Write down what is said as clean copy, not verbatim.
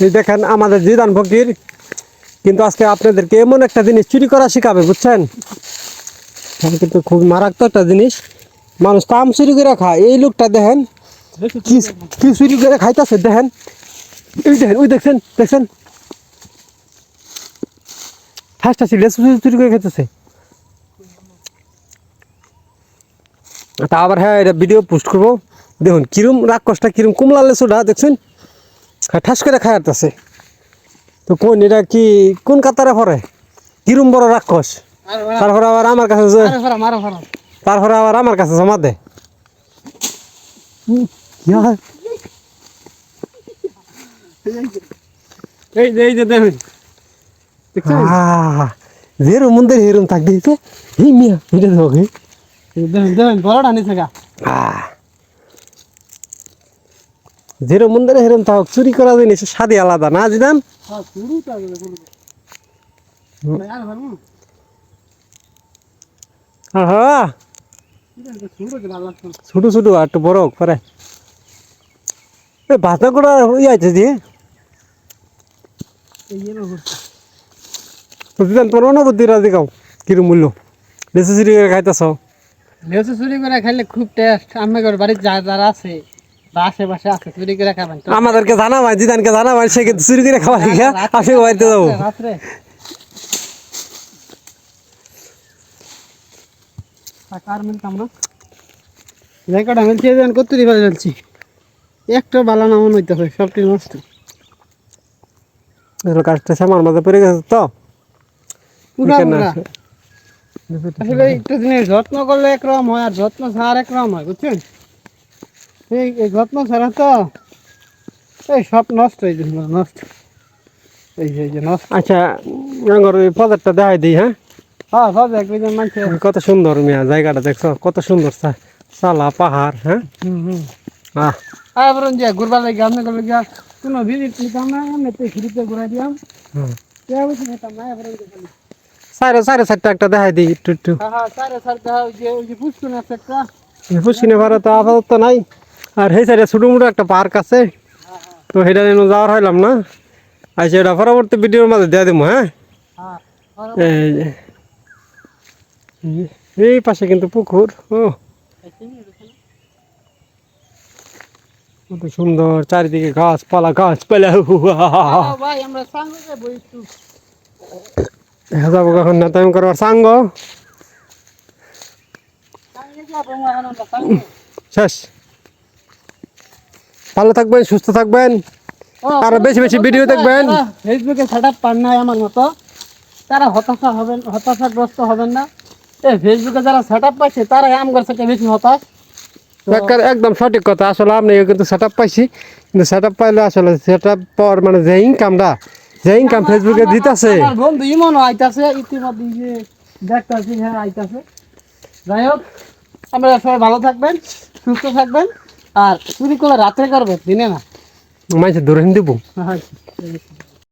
এই দেখেন আমাদের জিদান ফকির কিন্তু আজকে আপনাদেরকে এমন একটা জিনিস চুরি করা শিখাবে, বুঝছেন? কিন্তু খুব মারাত্মক একটা জিনিস। মানুষ কাম চুরি করে খায়, এই লোকটা দেখেন কি কি চুরি করে খাইতেছে। দেখেন, এই দেখেন, ওই দেখছেন দেখছেন ফার্স্ট আছে চুরি করে খাইতেছে। তা আবার হ্যাঁ, এটা ভিডিও পোস্ট করবো। দেখুন কিরম রাক্ষসটা, কিরম কুমলা লেচুটা দেখছেন, ঠাস করে খায় আসতেছে। তো কোন এটা কি কোন কাতারে পরে, কিরম বড় রাক্ষস। তারপরে আবার আমার কাছে তারপরে আবার আমার কাছে জমা দে। এই যে দেখুন যেরম মন্দির হেরম থাকবে এই মিয়া এটা দেখো দেখুন বড়টা নিচে গা। যেরম মন্দিরে হেরম থাক, চুরি করা জিনিস স্বাদই আলাদা না জিদান? হ্যাঁ ছোট ছোট আর একটু বড় পরে ভাতা করা ইয়ে আছে যে জিদান তোর অনুভূতি রাজি গাও কিরম মূল্য লেচু চুরি করে খাইতেছ? লেচু চুরি করে খাইলে খুব টেস্ট। আমার বাড়ির যারা আছে বা আশেপাশে আছে চুরি করে খাবেন, আমাদেরকে জানাবাই, জিদানকে জানাবাই, সে কিন্তু চুরি করে খাওয়া শিখা আসে বাড়িতে যাবো। রাত্রে কার মিলতাম না জায়গাটা মিলছে কত দিবা চলছি একটা বালা নামন হইতেছে, সবটি নষ্ট। গাছটা সামার মাঝে পড়ে গেছে তো আসলে একটা জিনিস যত্ন করলে একরকম হয় আর যত্ন ছাড়া একরকম হয়, বুঝছেন? এই যত্ন ছাড়া তো এই সব নষ্ট হয়ে যাবে, নষ্ট এই যে নষ্ট। আচ্ছা আমার ওই বাজারটা দেখাই দিই। হ্যাঁ হ্যাঁ সব একজন মানুষ। কত সুন্দর মিয়া জায়গাটা দেখছো, কত সুন্দর চালা পাহাড়। হ্যাঁ বরং যে ঘুরবার লাগে আপনি করলে গিয়া কোনো ভিজিট নিতাম না, এমনিতে ফ্রিতে ঘুরাই দিলাম। সাড়ে সাড়ে চারটা একটা দেখাই দিই একটু একটু। হ্যাঁ সাড়ে সাড়ে ওই যে পুষ্কুন আছে একটা, ফুসকিনে ভাড়া তো আপাতত নাই। আর সেই সাইডে ছোটো মোটো একটা পার্ক আছে, তো সেটা নিয়ে যাওয়ার হইলাম না। আচ্ছা এটা পরবর্তী ভিডিওর মাঝে দিয়ে দেবো। হ্যাঁ এই পাশে কিন্তু পুকুর। ও কত সুন্দর, চারিদিকে গাছপালা গাছপালা। যাবো কখন না টাইম করবার সাঙ্গ শেষ। ভালো থাকবেন, সুস্থ থাকবেন, আর বেশি বেশি ভিডিও দেখবেন। ফেসবুকে সেটআপ পান নাই আমার মতো, তারা হতাশাগ্রস্ত হবেন না। ফেসবুকে যারা সেটআপ পাইছে তারা আমগর থেকে বেশি হতাশ। একদম সঠিক কথা। আসলে আপনি কিন্তু সেট আপ পাইছি, কিন্তু সেট আপ পাইলে আসলে সেট আপ পাওয়ার মানে যে ইনকাম ফেসবুকে দিতেছে। বন্ধু ইমনও আইতাছে ইতিমধ্যে দেখতেছি, হ্যাঁ আইতাছে। যাই হোক আপনারা সবাই ভালো থাকবেন, সুস্থ থাকবেন, আর চুরি করলে রাত্রে করবেন, দিনে না। মাইছে ধরে দেবো। হ্যাঁ